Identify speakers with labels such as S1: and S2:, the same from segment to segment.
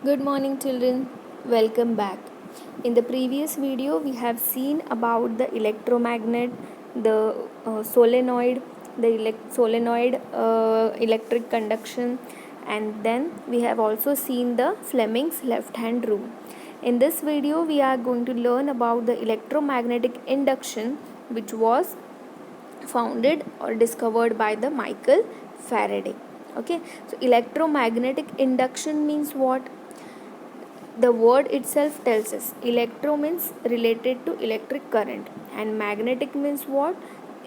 S1: Good morning, children. Welcome back. In the previous video, we have seen about the electromagnet, the solenoid, the electric conduction, and then we have also seen the Fleming's left hand rule. In this video, we are going to learn about the electromagnetic induction, which was founded or discovered by the Michael Faraday. Okay, so electromagnetic induction means what? The word itself tells us electro means related to electric current, and magnetic means what?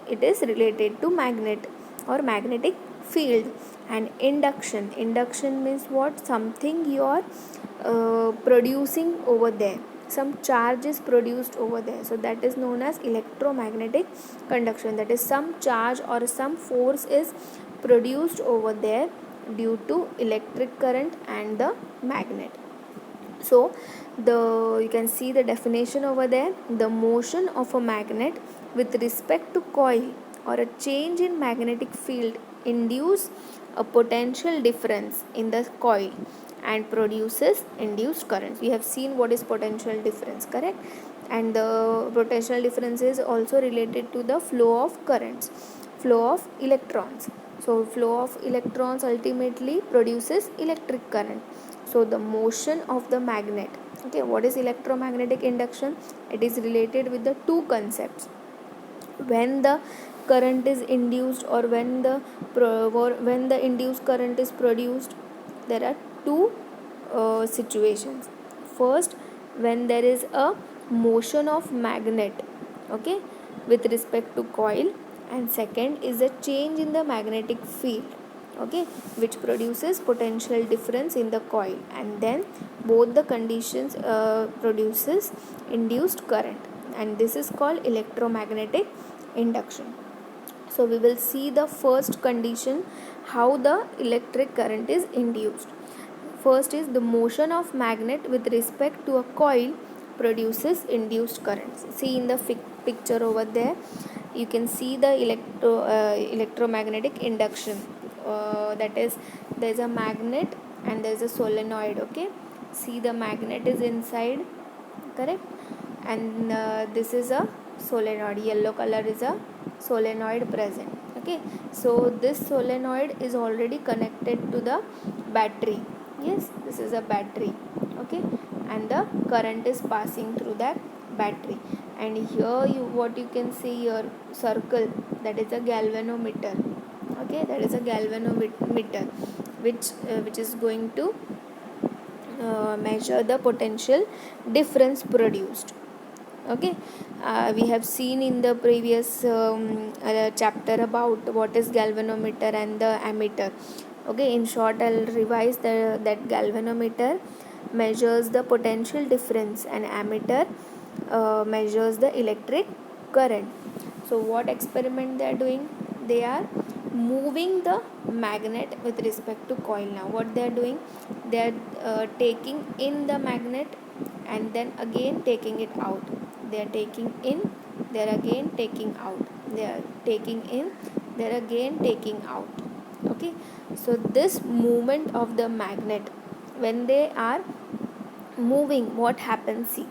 S1: It is related to magnet or magnetic field. And induction means what? Something you are producing over there, some charge is produced over there, so that is known as electromagnetic conduction. That is, some charge or some force is produced over there due to electric current and the magnet. So the you can see the definition over there. The motion of a magnet with respect to coil or a change in magnetic field induce a potential difference in the coil and produces induced currents. We have seen what is potential difference, correct? And the potential difference is also related to the flow of currents, flow of electrons. So flow of electrons ultimately produces electric current. So the motion of the magnet. Okay, what is electromagnetic induction? It is related with the two concepts. When the current is induced or when the induced current is produced, there are two situations. First, when there is a motion of magnet, okay, with respect to coil, and second is a change in the magnetic field, okay, which produces potential difference in the coil, and then both the conditions produces induced current, and this is called electromagnetic induction. So we will see the first condition, how the electric current is induced. First is the motion of magnet with respect to a coil produces induced currents. See in the picture over there, you can see the electromagnetic induction. That is, there is a magnet and there is a solenoid. Okay, see the magnet is inside, correct? And this is a solenoid. Yellow color is a solenoid present. Okay, so this solenoid is already connected to the battery. Yes, this is a battery. Okay, and the current is passing through that battery. And here what you can see here, circle, that is a galvanometer. Okay, that is a galvanometer which is going to measure the potential difference produced. Okay, we have seen in the previous chapter about what is galvanometer and the ammeter. Okay, in short, I'll revise that galvanometer measures the potential difference and ammeter measures the electric current. So what experiment they are doing? They are moving the magnet with respect to coil. Now what they are doing? They are taking in the magnet and then again taking it out. They are taking in, they are again taking out. They are taking in, they are again taking out. Okay, so this movement of the magnet, when they are moving, what happens? See,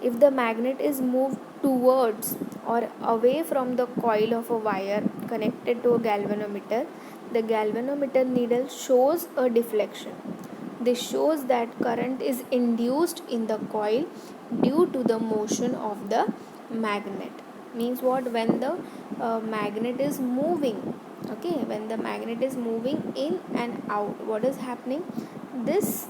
S1: if the magnet is moved towards or away from the coil of a wire connected to a galvanometer, the galvanometer needle shows a deflection. This shows that current is induced in the coil due to the motion of the magnet. Means what? When the magnet is moving, okay, when the magnet is moving in and out, what is happening? This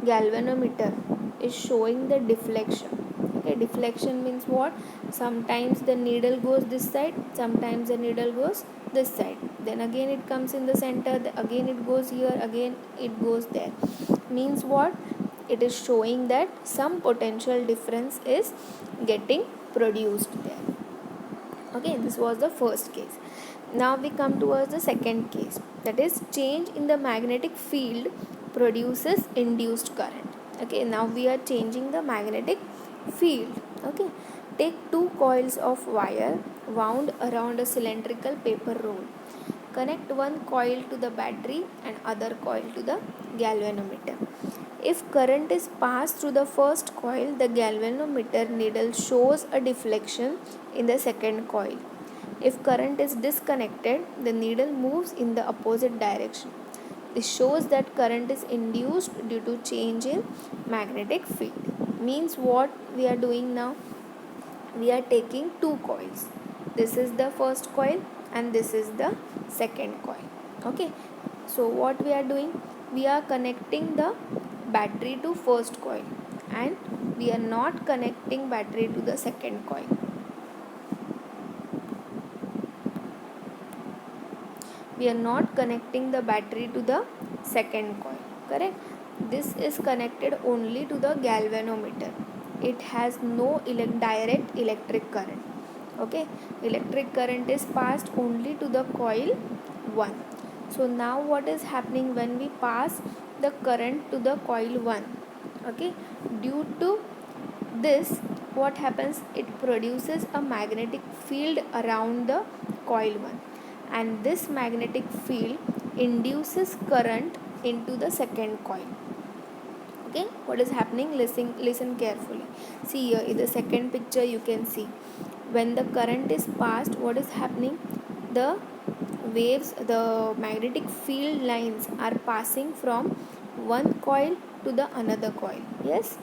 S1: galvanometer is showing the deflection. Okay, deflection means what? Sometimes the needle goes this side, sometimes the needle goes this side, then again it comes in the center, again it goes here, again it goes there. Means what? It is showing that some potential difference is getting produced there. Okay, this was the first case. Now we come towards the second case, that is, change in the magnetic field produces induced current. Okay, now we are changing the magnetic field. Okay, take two coils of wire wound around a cylindrical paper roll. Connect one coil to the battery and other coil to the galvanometer. If current is passed through the first coil, the galvanometer needle shows a deflection in the second coil. If current is disconnected, the needle moves in the opposite direction. This shows that current is induced due to change in magnetic field. Means what we are doing now? We are taking two coils. This is the first coil and this is the second coil. Okay, so what we are doing? We are connecting the battery to first coil and we are not connecting battery to the second coil. We are not connecting the battery to the second coil, correct? This is connected only to the galvanometer. It has no direct electric current. Okay, electric current is passed only to the coil 1. So now what is happening when we pass the current to the coil 1? Okay, due to this, what happens? It produces a magnetic field around the coil 1, and this magnetic field induces current into the second coil. Okay, what is happening? Listen carefully. See here in the second picture you can see when the current is passed, what is happening? The waves, the magnetic field lines are passing from one coil to the another coil. Yes,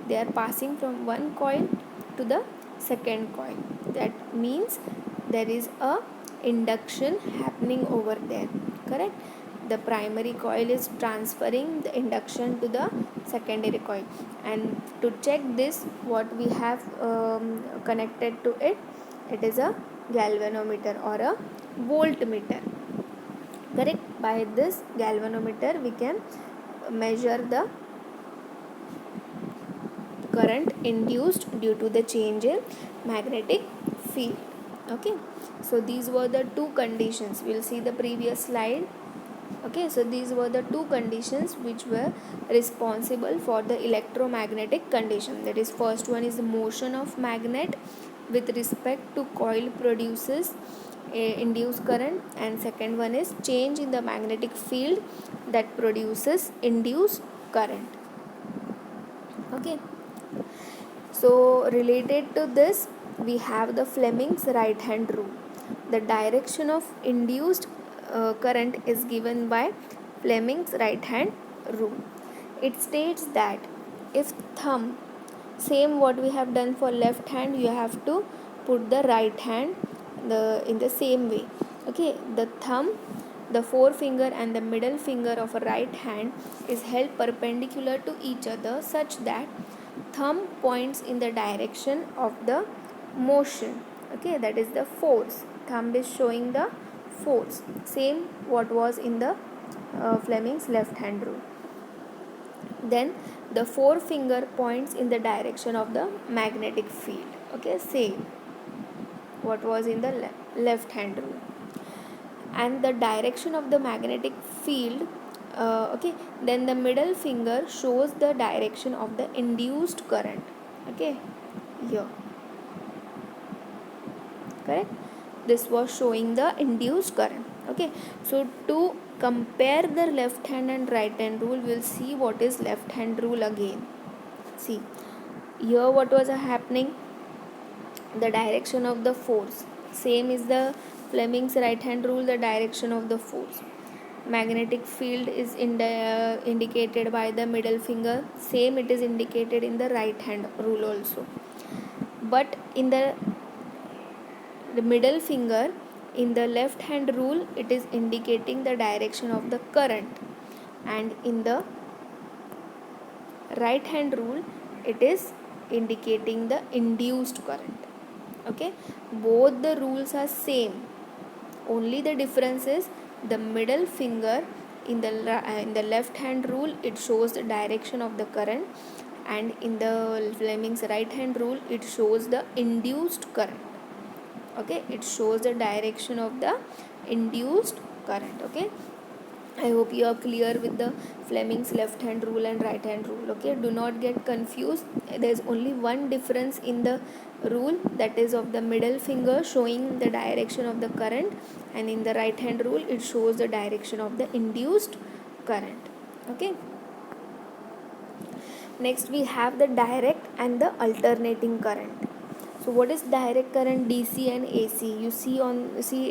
S1: they are passing from one coil to the second coil. That means there is a induction happening over there, correct? The primary coil is transferring the induction to the secondary coil, and to check this, what we have connected to it, it is a galvanometer or a voltmeter, correct? By this galvanometer we can measure the current induced due to the change in magnetic field. Okay, so these were the two conditions. We'll see the previous slide. Okay, so these were the two conditions which were responsible for the electromagnetic condition. That is, first one is the motion of magnet with respect to coil produces induced current, and second one is change in the magnetic field that produces induced current. Okay, so related to this, we have the Fleming's right hand rule. The direction of induced current is given by Fleming's right hand rule. It states that if thumb, same what we have done for left hand, you have to put the right hand in the same way. Okay, the thumb, the forefinger and the middle finger of a right hand is held perpendicular to each other such that thumb points in the direction of the motion. Okay, that is the force. Thumb is showing the force, same what was in the Fleming's left hand rule. Then the forefinger points in the direction of the magnetic field. Okay, same what was in the left hand rule. And the direction of the magnetic field, okay, then the middle finger shows the direction of the induced current. Okay, here, correct? This was showing the induced current. Okay, so to compare the left hand and right hand rule, we'll see what is left hand rule again. See here what was happening? The direction of the force, same is the Fleming's right hand rule, the direction of the force. Magnetic field is indicated by the middle finger, same it is indicated in the right hand rule also. But in the middle finger in the left hand rule, it is indicating the direction of the current, and in the right hand rule it is indicating the induced current. Okay, both the rules are same, only the difference is the middle finger in the left hand rule it shows the direction of the current, and in the Fleming's right hand rule it shows the induced current. Okay, it shows the direction of the induced current. Okay, I hope you are clear with the Fleming's left hand rule and right hand rule. Okay, do not get confused. There is only one difference in the rule, that is of the middle finger showing the direction of the current, and in the right hand rule it shows the direction of the induced current. Okay, Next we have the direct and the alternating current. So what is direct current? DC and AC. You see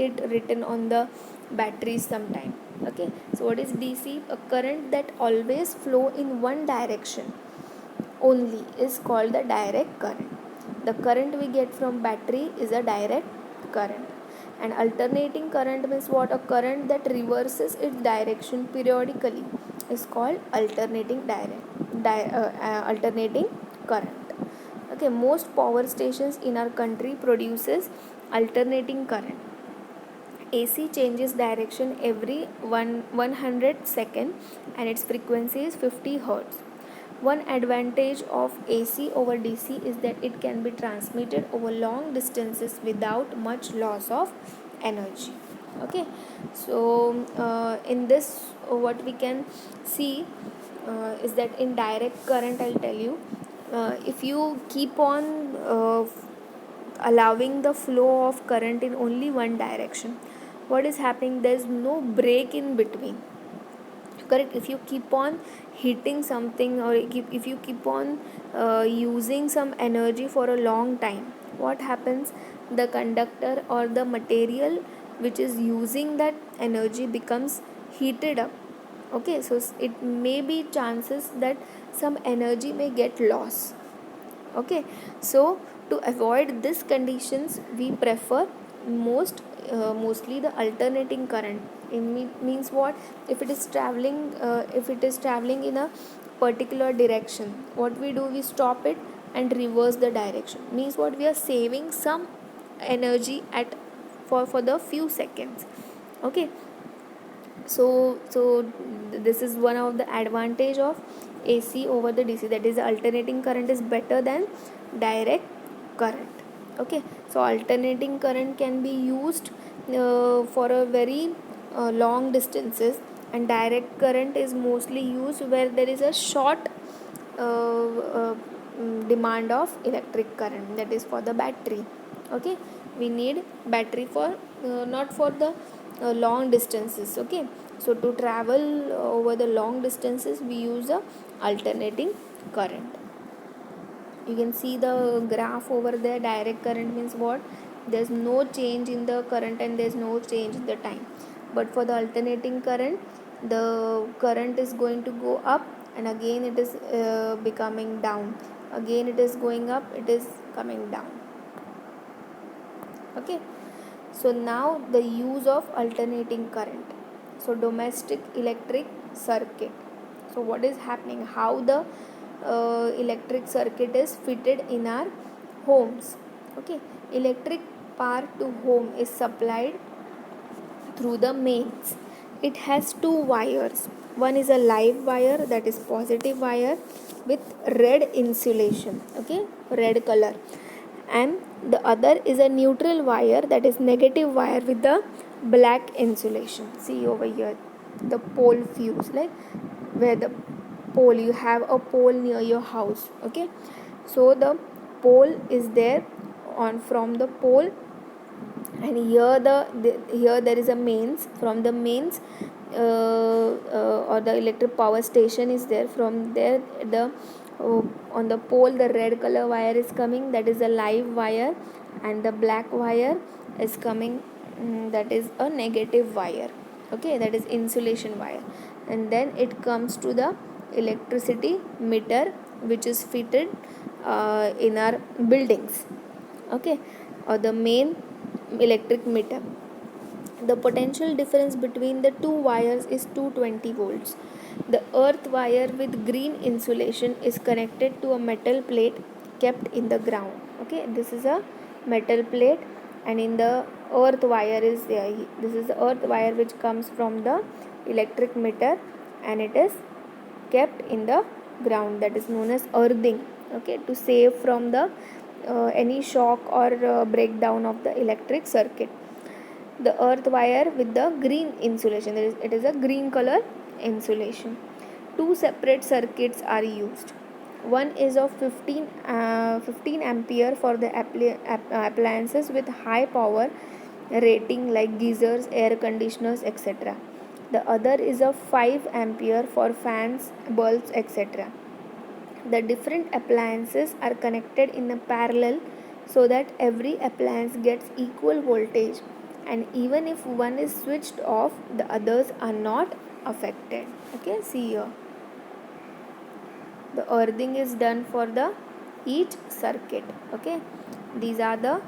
S1: it written on the batteries sometime. Okay. So what is DC? A current that always flow in one direction only is called the direct current. The current we get from battery is a direct current. And alternating current means what? A current that reverses its direction periodically is called alternating current. Okay, most power stations in our country produces alternating current. AC changes direction every 100 second and its frequency is 50 Hz. One advantage of AC over DC is that it can be transmitted over long distances without much loss of energy. Okay, so in this, what we can see is that in direct current, I'll tell you, if you keep on allowing the flow of current in only one direction, what is happening? There's no break in between. Correct. If you keep on heating something, or if you keep on using some energy for a long time, what happens? The conductor or the material which is using that energy becomes heated up. Okay, so it may be chances that some energy may get lost. Okay, so to avoid these conditions, we prefer mostly the alternating current. It means what? If it is traveling in a particular direction, what we do, we stop it and reverse the direction. Means what? We are saving some energy at for the few seconds. Okay, so this is one of the advantage of AC over the DC, that is alternating current is better than direct current. Okay, so alternating current can be used for a very long distances, and direct current is mostly used where there is a short demand of electric current, that is for the battery. Okay, we need battery for not for the long distances. Okay, so to travel over the long distances, we use a alternating current. You can see the graph over there. Direct current means what? There's no change in the current and there's no change in the time. But for the alternating current, the current is going to go up, and again it is becoming down, again it is going up, it is coming down. Okay, so now the use of alternating current. So domestic electric circuit. So what is happening? How the electric circuit is fitted in our homes. Okay, electric power to home is supplied through the mains. It has two wires. One is a live wire, that is positive wire with red insulation, okay, red color, and the other is a neutral wire, that is negative wire with the black insulation. See over here, the pole fuse, like where the pole, you have a pole near your house. Okay, so the pole is there. On from the pole, and here here there is a mains. From the mains or the electric power station is there. From there, the on the pole, the red color wire is coming, that is a live wire, and the black wire is coming, that is a negative wire. Okay, that is insulation wire. And then it comes to the electricity meter, which is fitted in our buildings. Okay, or the main electric meter. The potential difference between the two wires is 220 volts. The earth wire with green insulation is connected to a metal plate kept in the ground. Okay, this is a metal plate, and in the earth wire is there. This is the earth wire which comes from the electric meter, and it is kept in the ground, that is known as earthing. Okay, to save from the any shock or breakdown of the electric circuit. The earth wire with the green insulation, it is a green color insulation. Two separate circuits are used. One is of 15 ampere for the appliances with high power rating like geysers, air conditioners, etc. The other is of 5 ampere for fans, bulbs, etc. The different appliances are connected in a parallel so that every appliance gets equal voltage, and even if one is switched off, the others are not affected. Okay, see here. The earthing is done for the each circuit. Okay, these are the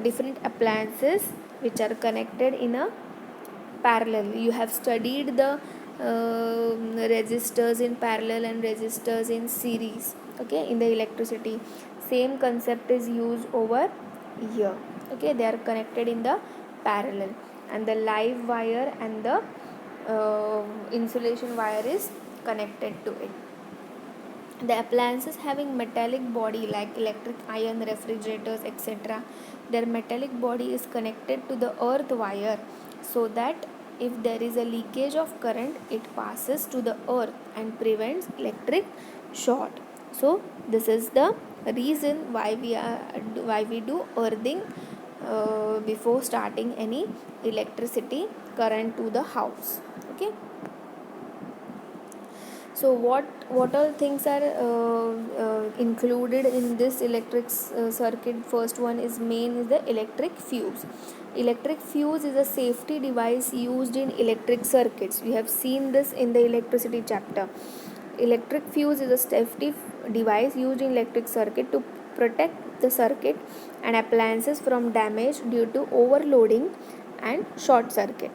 S1: different appliances which are connected in a parallel. You have studied the resistors in parallel and resistors in series. Okay, in the electricity same concept is used over here. Okay, they are connected in the parallel, and the live wire and the insulation wire is connected to it. The appliances having metallic body like electric iron, refrigerators, etc., their metallic body is connected to the earth wire so that if there is a leakage of current, it passes to the earth and prevents electric short. So this is the reason why we do earthing before starting any electricity current to the house. Okay. So what all things are included in this electric circuit? First one is main is the electric fuse. Electric fuse is a safety device used in electric circuits. We have seen this in the electricity chapter. Electric fuse is a safety device used in electric circuit to protect the circuit and appliances from damage due to overloading and short circuit.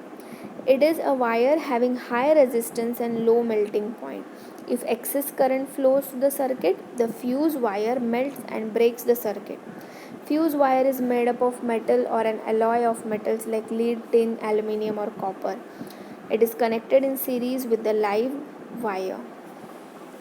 S1: It is a wire having high resistance and low melting point. If excess current flows to the circuit, the fuse wire melts and breaks the circuit. Fuse wire is made up of metal or an alloy of metals like lead, tin, aluminium, or copper. It is connected in series with the live wire.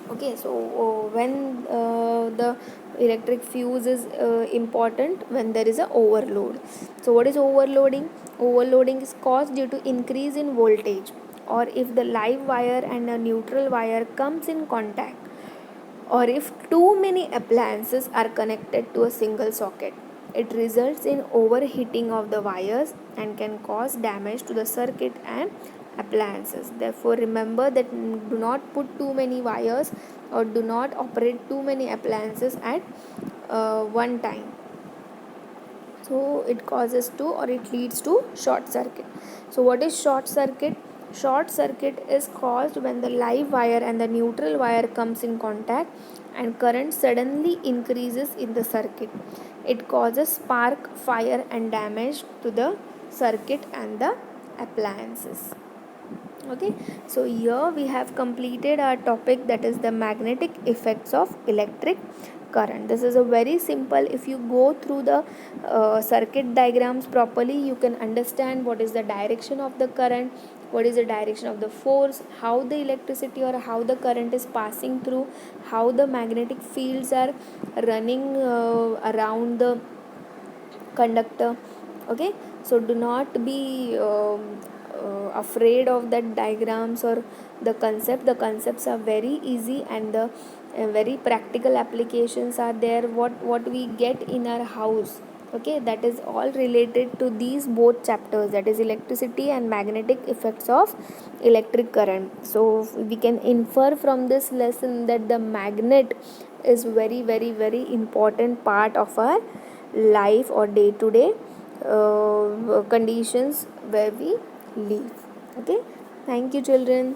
S1: Okay, so when the electric fuse is important when there is a overload. So what is overloading? Overloading is caused due to increase in voltage, or if the live wire and a neutral wire comes in contact, or if too many appliances are connected to a single socket. It results in overheating of the wires and can cause damage to the circuit and appliances. Therefore, remember that do not put too many wires or do not operate too many appliances at one time. So it causes to or it leads to short circuit. So what is short circuit? Short circuit is caused when the live wire and the neutral wire comes in contact and current suddenly increases in the circuit. It causes spark, fire and damage to the circuit and the appliances. Okay, so here we have completed our topic, that is the magnetic effects of electric current. This is a very simple, if you go through the circuit diagrams properly, you can understand what is the direction of the current, what is the direction of the force, how the electricity or how the current is passing through, how the magnetic fields are running around the conductor. Okay, so do not be afraid of that diagrams or the concepts are very easy, and the very practical applications are there, what we get in our house. Okay, that is all related to these both chapters, that is electricity and magnetic effects of electric current. So we can infer from this lesson that the magnet is very very very important part of our life or day to day conditions where we live. Okay, thank you children.